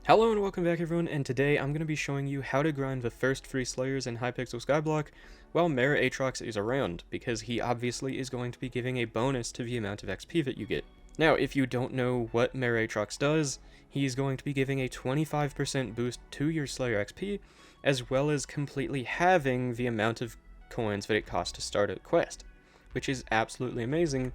Hello and welcome back everyone, and today I'm going to be showing you how to grind the first 3 Slayers in HYPIXEL SKYBLOCK while Aatrox is around, because he obviously is going to be giving a bonus to the amount of XP that you get. Now, if you don't know what Aatrox does, he's going to be giving a 25% boost to your Slayer XP, as well as completely halving the amount of coins that it costs to start a quest, which is absolutely amazing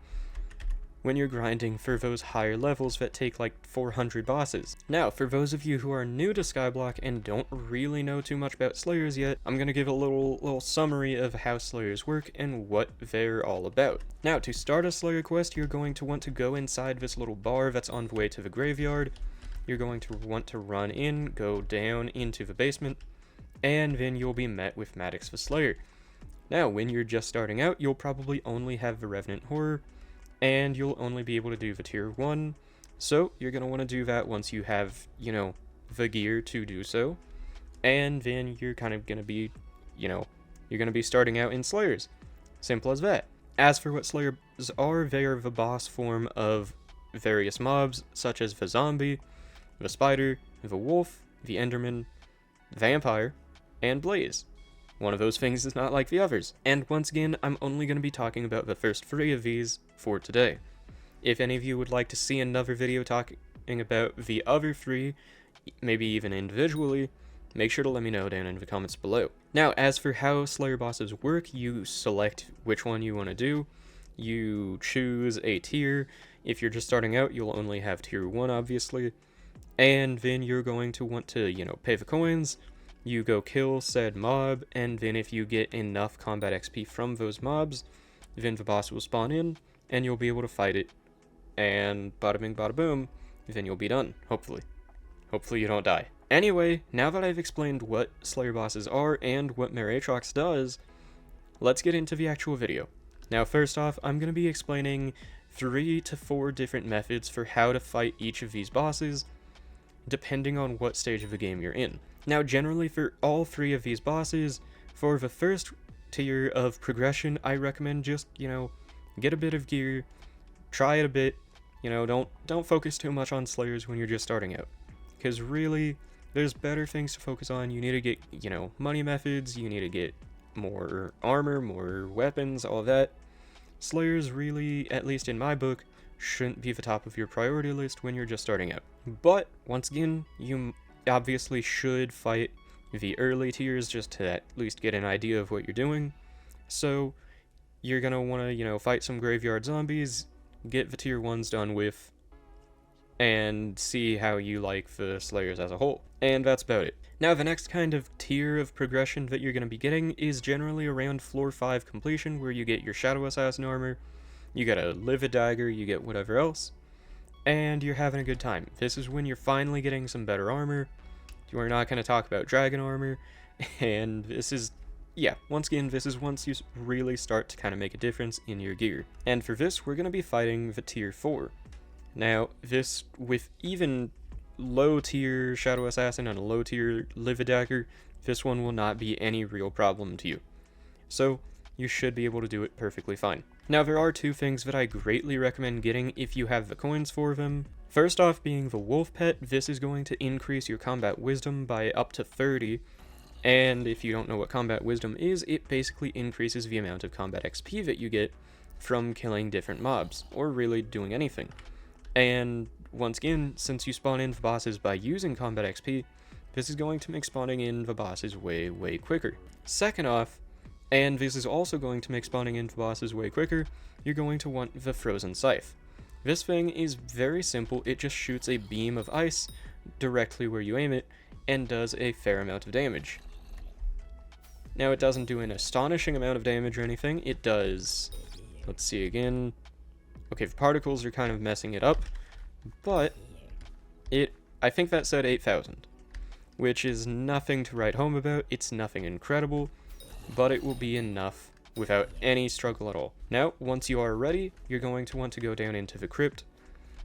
when you're grinding for those higher levels that take like 400 bosses. Now, for those of you who are new to Skyblock and don't really know too much about Slayers yet, I'm gonna give a little summary of how Slayers work and what they're all about. Now, to start a Slayer quest, you're going to want to go inside this little bar that's on the way to the graveyard. You're going to want to run in, go down into the basement, and then you'll be met with Maddox the Slayer. Now, when you're just starting out, you'll probably only have the Revenant Horror, and you'll only be able to do the tier 1, so you're going to want to do that once you have, the gear to do so, and then you're kind of going to be, you're going to be starting out in Slayers. Simple as that. As for what Slayers are, they are the boss form of various mobs, such as the zombie, the spider, the wolf, the enderman, vampire, and blaze. One of those things is not like the others. And once again, I'm only going to be talking about the first 3 of these for today. If any of you would like to see another video talking about the other 3, maybe even individually, make sure to let me know down in the comments below. Now, as for how Slayer bosses work, you select which one you want to do. You choose a tier. If you're just starting out, you'll only have tier 1, obviously. And then you're going to want to, pay the coins. You go kill said mob, and then if you get enough combat XP from those mobs, then the boss will spawn in, and you'll be able to fight it, and bada bing bada boom, then you'll be done, hopefully. Hopefully you don't die. Anyway, now that I've explained what Slayer bosses are and what Aatrox does, let's get into the actual video. Now first off, I'm going to be explaining 3 to 4 different methods for how to fight each of these bosses, depending on what stage of the game you're in. Now, generally for all 3 of these bosses, for the first tier of progression, I recommend just, get a bit of gear, try it a bit, don't focus too much on Slayers when you're just starting out. Because really, there's better things to focus on. You need to get, money methods, you need to get more armor, more weapons, all that. Slayers really, at least in my book, shouldn't be the top of your priority list when you're just starting out. But, once again, you obviously should fight the early tiers just to at least get an idea of what you're doing. So you're gonna want to, fight some graveyard zombies, get the tier 1s done with, and see how you like the Slayers as a whole. And that's about it. Now the next kind of tier of progression that you're going to be getting is generally around floor 5 completion, where you get your Shadow Assassin armor, you get a Livid Dagger, you get whatever else, and you're having a good time. This is when you're finally getting some better armor. We're not going to talk about dragon armor, and this is, once again, this is once you really start to kind of make a difference in your gear. And for this, we're going to be fighting the tier 4. Now, this, with even low tier Shadow Assassin and a low tier Livid Dagger, this one will not be any real problem to you. So, you should be able to do it perfectly fine. Now, there are 2 things that I greatly recommend getting if you have the coins for them. First off being the Wolf Pet. This is going to increase your combat wisdom by up to 30, and if you don't know what combat wisdom is, it basically increases the amount of combat XP that you get from killing different mobs, or really doing anything. And once again, since you spawn in the bosses by using combat XP, this is going to make spawning in the bosses way, way quicker. Second off, and this is also going to make spawning in the bosses way quicker, you're going to want the Frozen Scythe. This thing is very simple. It just shoots a beam of ice directly where you aim it, and does a fair amount of damage. Now, it doesn't do an astonishing amount of damage or anything. It does, let's see again. Okay, the particles are kind of messing it up, but I think that said 8,000, which is nothing to write home about. It's nothing incredible, but it will be enough without any struggle at all. Now, once you are ready, you're going to want to go down into the crypt.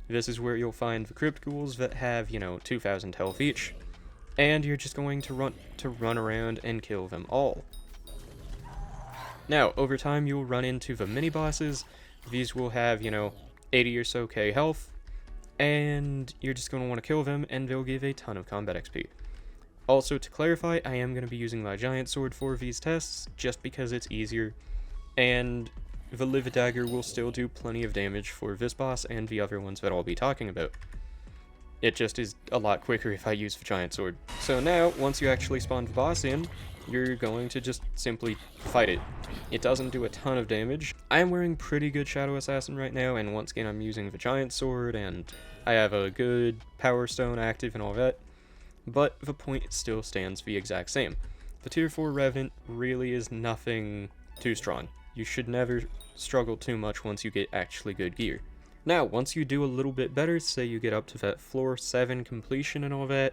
This is where you'll find the crypt ghouls that have, 2,000 health each, and you're just going to run around and kill them all. Now, over time, you'll run into the mini-bosses. These will have, 80 or so K health, and you're just going to want to kill them, and they'll give a ton of combat XP. Also, to clarify, I am going to be using my giant sword for these tests, just because it's easier, and the Live Dagger will still do plenty of damage for this boss and the other ones that I'll be talking about. It just is a lot quicker if I use the giant sword. So now, once you actually spawn the boss in, you're going to just simply fight it. It doesn't do a ton of damage. I am wearing pretty good Shadow Assassin right now, and once again I'm using the giant sword, and I have a good Power Stone active and all that. But the point still stands the exact same. The tier 4 Revenant really is nothing too strong. You should never struggle too much once you get actually good gear. Now, once you do a little bit better, say you get up to that floor 7 completion and all that,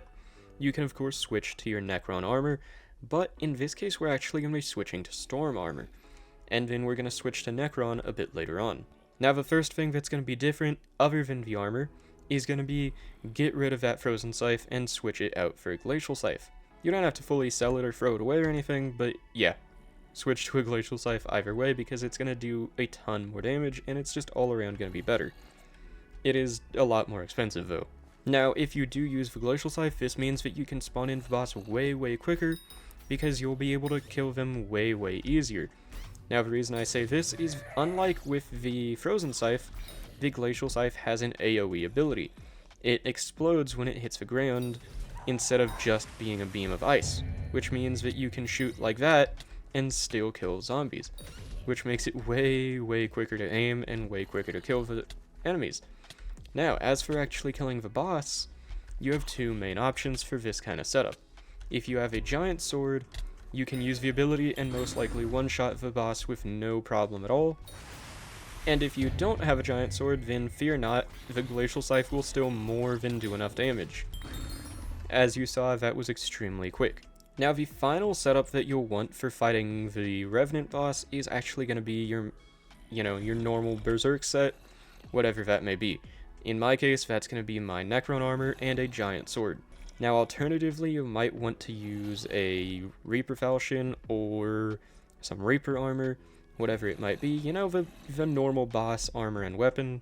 you can of course switch to your Necron armor, but in this case we're actually going to be switching to Storm armor, and then we're going to switch to Necron a bit later on. Now the first thing that's going to be different, other than the armor, is going to be get rid of that Frozen Scythe and switch it out for a Glacial Scythe. You don't have to fully sell it or throw it away or anything, but yeah, switch to a Glacial Scythe either way because it's going to do a ton more damage and it's just all around going to be better. It is a lot more expensive though. Now if you do use the Glacial Scythe, this means that you can spawn in the boss way quicker because you'll be able to kill them way easier. Now the reason I say this is, unlike with the Frozen Scythe, the Glacial Scythe has an AoE ability. It explodes when it hits the ground instead of just being a beam of ice, which means that you can shoot like that and still kill zombies, which makes it way quicker to aim and way quicker to kill the enemies. Now, as for actually killing the boss, you have two main options for this kind of setup. If you have a giant sword, you can use the ability and most likely one-shot the boss with no problem at all. And if you don't have a giant sword, then fear not, the Glacial Scythe will still more than do enough damage. As you saw, that was extremely quick. Now the final setup that you'll want for fighting the Revenant boss is actually going to be your normal Berserk set, whatever that may be. In my case, that's going to be my Necron armor and a giant sword. Now alternatively, you might want to use a Reaper Falchion or some Reaper armor, whatever it might be, you know, the normal boss armor and weapon,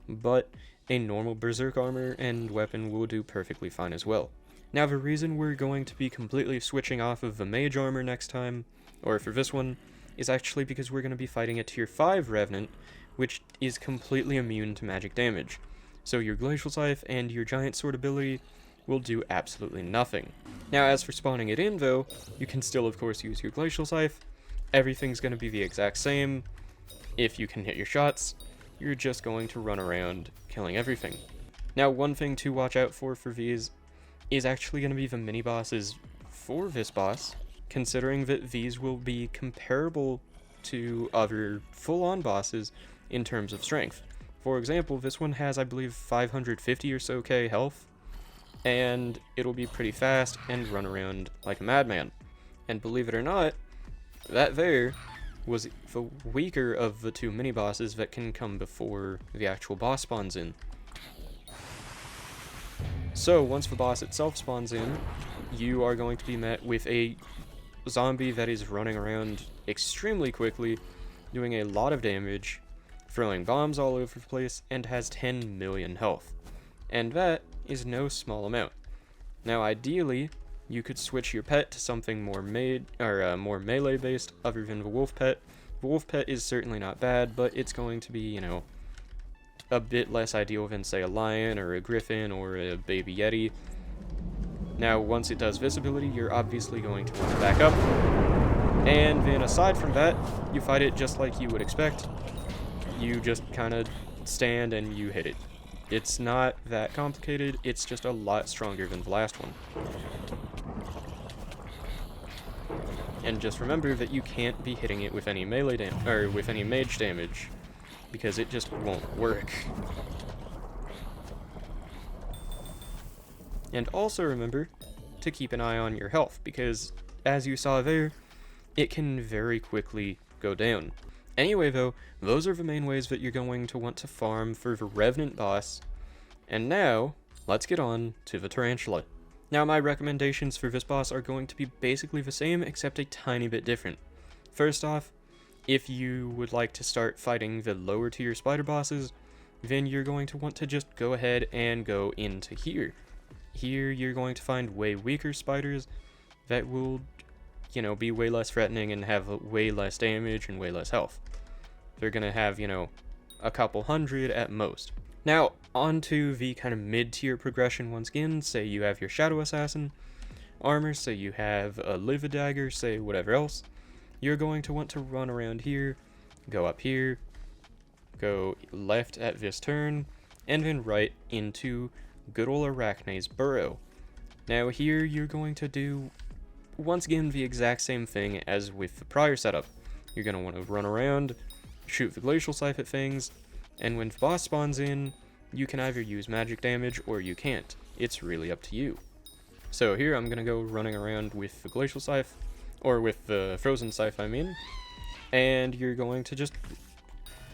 but a normal Berserk armor and weapon will do perfectly fine as well. Now the reason we're going to be completely switching off of the mage armor next time, or for this one, is actually because we're going to be fighting a tier 5 Revenant, which is completely immune to magic damage. So your Glacial Scythe and your giant sword ability will do absolutely nothing. Now as for spawning it in though, you can still of course use your Glacial Scythe. Everything's going to be the exact same. If you can hit your shots, you're just going to run around killing everything. Now one thing to watch out for these is actually going to be the mini bosses for this boss, considering that these will be comparable to other full-on bosses in terms of strength. For example, this one has, I believe, 550 or so K health, and it'll be pretty fast and run around like a madman. And believe it or not, that there was the weaker of the two mini-bosses that can come before the actual boss spawns in. So, once the boss itself spawns in, you are going to be met with a zombie that is running around extremely quickly, doing a lot of damage, throwing bombs all over the place, and has 10 million health. And that is no small amount. Now, ideally, you could switch your pet to something more more melee based other than the wolf pet. The wolf pet is certainly not bad, but it's going to be, a bit less ideal than say a lion or a griffin or a baby yeti. Now once it does this ability, you're obviously going to want to back up, and then aside from that, you fight it just like you would expect. You just kind of stand and you hit it. It's not that complicated, it's just a lot stronger than the last one. And just remember that you can't be hitting it with any melee with any mage damage, because it just won't work. And also remember to keep an eye on your health, because as you saw there, it can very quickly go down. Anyway though, those are the main ways that you're going to want to farm for the Revenant boss. And now, let's get on to the Tarantula. Now my recommendations for this boss are going to be basically the same, except a tiny bit different. First off, if you would like to start fighting the lower tier spider bosses, then you're going to want to just go ahead and go into here. Here you're going to find way weaker spiders that will, you know, be way less threatening and have way less damage and way less health. They're going to have, you know, a couple hundred at most. Now, onto the kind of mid-tier progression once again. Say you have your Shadow Assassin armor, say you have a Livid Dagger, say whatever else. You're going to want to run around here, go up here, go left at this turn, and then right into good ol' Arachne's Burrow. Now here you're going to do, once again, the exact same thing as with the prior setup. You're going to want to run around, shoot the Glacial Scythe at things, and when the boss spawns in, you can either use magic damage or you can't. It's really up to you. So here I'm going to go running around with the Glacial Scythe, or with the Frozen Scythe I mean, and you're going to just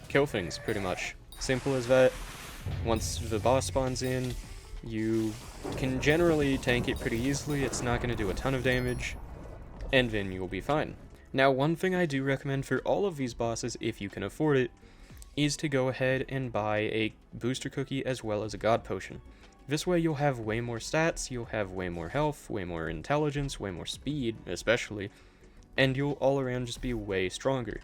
kill things, pretty much. Simple as that. Once the boss spawns in, you can generally tank it pretty easily, it's not going to do a ton of damage, and then you'll be fine. Now, one thing I do recommend for all of these bosses, if you can afford it, is to go ahead and buy a booster cookie as well as a god potion. This way you'll have way more stats, you'll have way more health, way more intelligence, way more speed, especially, and you'll all around just be way stronger.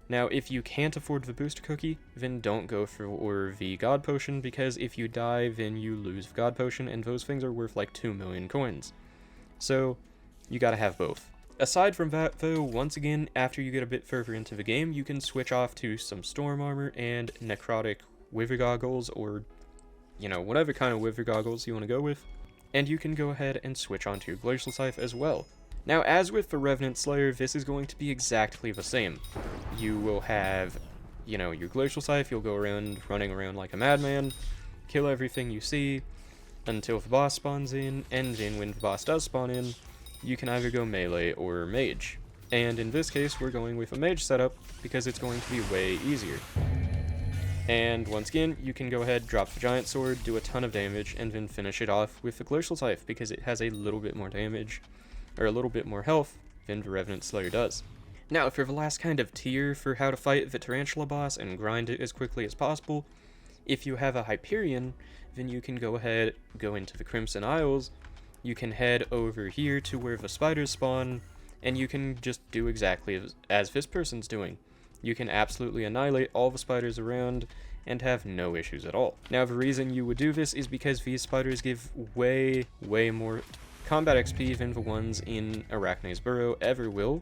Now, if you can't afford the booster cookie, then don't go for the god potion, because if you die, then you lose the god potion, and those things are worth like 2 million coins. So, you gotta have both. Aside from that, though, once again, after you get a bit further into the game, you can switch off to some storm armor and necrotic wither goggles, or, you know, whatever kind of wither goggles you want to go with, and you can go ahead and switch onto your Glacial Scythe as well. Now, as with the Revenant Slayer, this is going to be exactly the same. You will have, you know, your Glacial Scythe, you'll go around running around like a madman, kill everything you see until the boss spawns in, and then when the boss does spawn in, you can either go melee or mage. And in this case, we're going with a mage setup because it's going to be way easier. And once again, you can go ahead, drop the giant sword, do a ton of damage, and then finish it off with the Glacial Scythe because it has a little bit more damage, or a little bit more health than the Revenant Slayer does. Now, for the last kind of tier for how to fight the Tarantula boss and grind it as quickly as possible, if you have a Hyperion, then you can go ahead, go into the Crimson Isles, you can head over here to where the spiders spawn, and you can just do exactly as this person's doing. You can absolutely annihilate all the spiders around and have no issues at all. Now, the reason you would do this is because these spiders give way more combat XP than the ones in Arachne's Burrow ever will,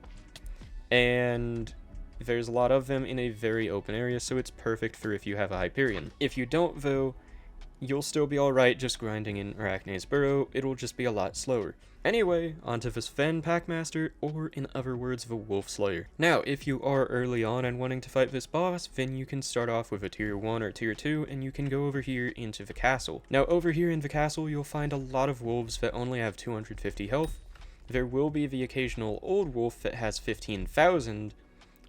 and there's a lot of them in a very open area, so it's perfect for if you have a Hyperion. If you don't, though, you'll still be alright just grinding in Arachne's Burrow, it'll just be a lot slower. Anyway, onto the Sven Packmaster, or in other words, the Wolf Slayer. Now, if you are early on and wanting to fight this boss, then you can start off with a tier 1 or tier 2, and you can go over here into the castle. Now, over here in the castle, you'll find a lot of wolves that only have 250 health. There will be the occasional old wolf that has 15,000,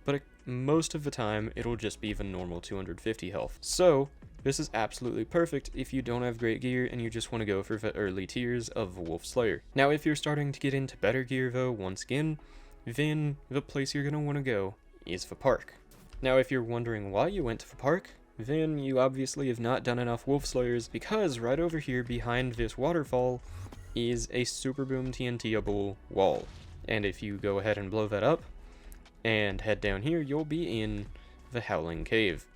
but most of the time, it'll just be the normal 250 health. So, this is absolutely perfect if you don't have great gear and you just want to go for the early tiers of the Wolf Slayer. Now, if you're starting to get into better gear, though, once again, then the place you're going to want to go is the park. Now, if you're wondering why you went to the park, then you obviously have not done enough Wolf Slayers, because right over here behind this waterfall is a Super Boom TNT-able wall. And if you go ahead and blow that up and head down here, you'll be in the Howling Cave.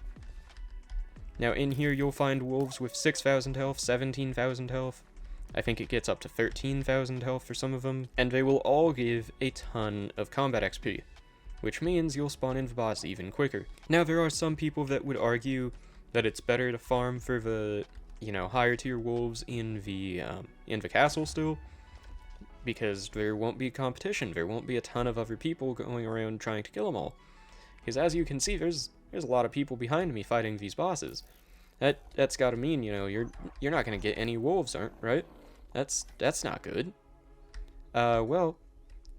Now, in here, you'll find wolves with 6,000 health, 17,000 health. I think it gets up to 13,000 health for some of them. And they will all give a ton of combat XP, which means you'll spawn in the boss even quicker. Now, there are some people that would argue that it's better to farm for the, you know, higher tier wolves in the castle still, because there won't be competition. There won't be a ton of other people going around trying to kill them all. Because as you can see, there's a lot of people behind me fighting these bosses. That's gotta mean, you know, you're not gonna get any wolves, right? That's not good. Well,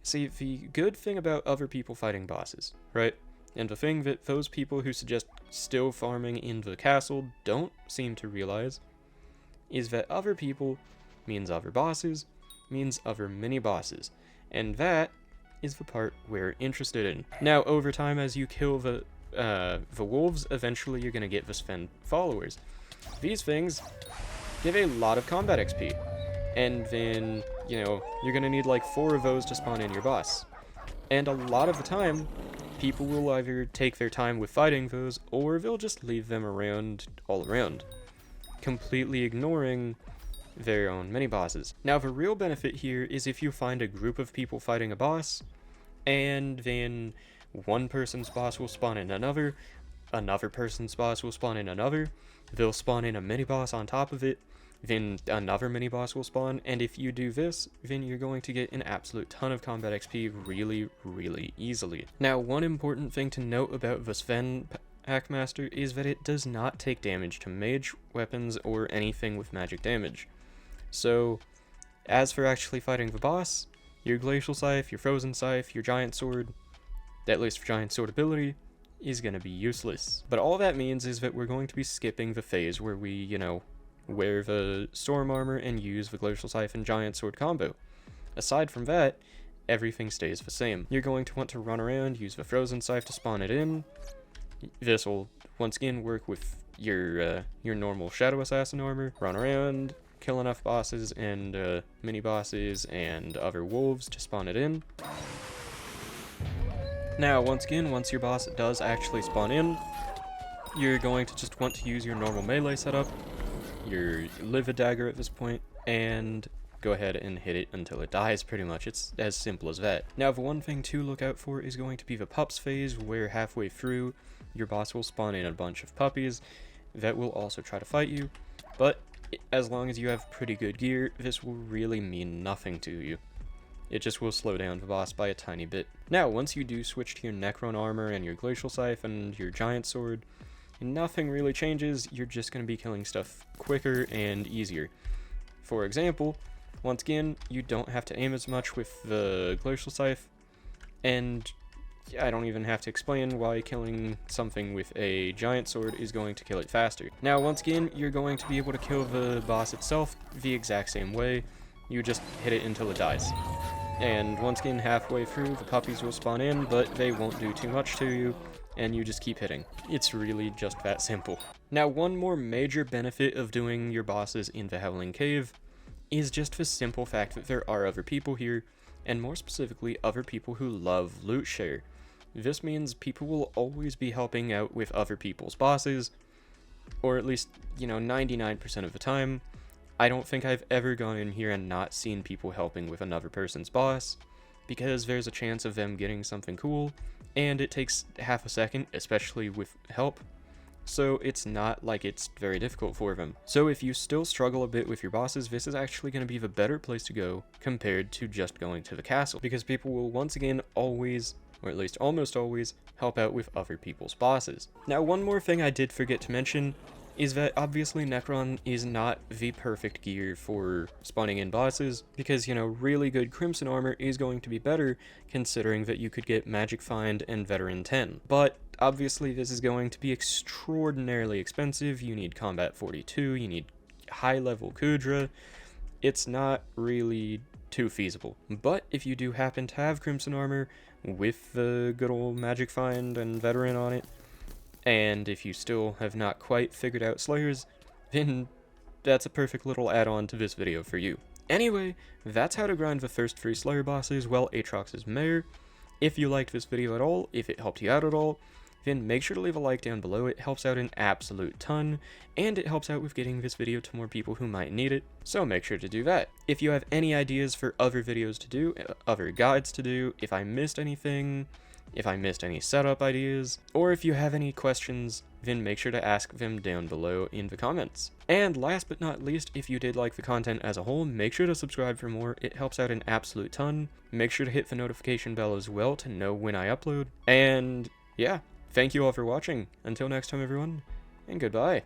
see, the good thing about other people fighting bosses, right? And the thing that those people who suggest still farming in the castle don't seem to realize is that other people means other bosses, means other mini-bosses. And that is the part we're interested in. Now, over time, as you kill the the wolves, eventually you're going to get the Sven followers. These things give a lot of combat XP, and then, you know, you're going to need like 4 of those to spawn in your boss. And a lot of the time, people will either take their time with fighting those, or they'll just leave them around all around, completely ignoring their own mini-bosses. Now, the real benefit here is if you find a group of people fighting a boss, and then one person's boss will spawn in another person's boss will spawn in another, they'll spawn in a mini-boss on top of it, then another mini-boss will spawn, and if you do this, then you're going to get an absolute ton of combat XP really, really easily. Now, one important thing to note about the Sven packmaster is that it does not take damage to mage, weapons, or anything with magic damage. So, as for actually fighting the boss, your glacial scythe, your frozen scythe, your giant sword, at least for giant sword ability, is going to be useless. But all that means is that we're going to be skipping the phase where we, you know, wear the storm armor and use the glacial scythe and giant sword combo. Aside from that, everything stays the same. You're going to want to run around, use the frozen scythe to spawn it in. This will once again work with your normal shadow assassin armor. Run around, kill enough bosses and mini bosses and other wolves to spawn it in. Now, once again, once your boss does actually spawn in, you're going to just want to use your normal melee setup, your live dagger at this point, and go ahead and hit it until it dies, pretty much. It's as simple as that. Now, the one thing to look out for is going to be the pups phase, where halfway through, your boss will spawn in a bunch of puppies that will also try to fight you, but as long as you have pretty good gear, this will really mean nothing to you. It just will slow down the boss by a tiny bit. Now, once you do switch to your Necron armor and your glacial scythe and your giant sword, nothing really changes. You're just going to be killing stuff quicker and easier. For example, once again, you don't have to aim as much with the glacial scythe, and I don't even have to explain why killing something with a giant sword is going to kill it faster. Now, once again, you're going to be able to kill the boss itself the exact same way. You just hit it until it dies. And once again, halfway through, the puppies will spawn in, but they won't do too much to you, and you just keep hitting. It's really just that simple. Now, one more major benefit of doing your bosses in the Howling Cave is just the simple fact that there are other people here, and more specifically, other people who love loot share. This means people will always be helping out with other people's bosses, or at least, 99% of the time. I don't think I've ever gone in here and not seen people helping with another person's boss, because there's a chance of them getting something cool, and it takes half a second, especially with help, so it's not like it's very difficult for them. So if you still struggle a bit with your bosses, this is actually going to be the better place to go compared to just going to the castle, because people will once again always, or at least almost always, help out with other people's bosses. Now, one more thing I did forget to mention is that obviously Necron is not the perfect gear for spawning in bosses, because, really good Crimson armor is going to be better, considering that you could get Magic Find and Veteran 10. But obviously this is going to be extraordinarily expensive. You need Combat 42, you need high level Kudra. It's not really too feasible. But if you do happen to have Crimson armor with the good old Magic Find and Veteran on it, and if you still have not quite figured out Slayers, then that's a perfect little add-on to this video for you. Anyway, that's how to grind the first 3 Slayer bosses while Aatrox is Mayor. If you liked this video at all, if it helped you out at all, then make sure to leave a like down below. It helps out an absolute ton, and it helps out with getting this video to more people who might need it, so make sure to do that. If you have any ideas for other videos to do, other guides to do, if I missed anything, if I missed any setup ideas, or if you have any questions, then make sure to ask them down below in the comments. And last but not least, if you did like the content as a whole, make sure to subscribe for more. It helps out an absolute ton. Make sure to hit the notification bell as well to know when I upload. And yeah, thank you all for watching. Until next time, everyone, and goodbye.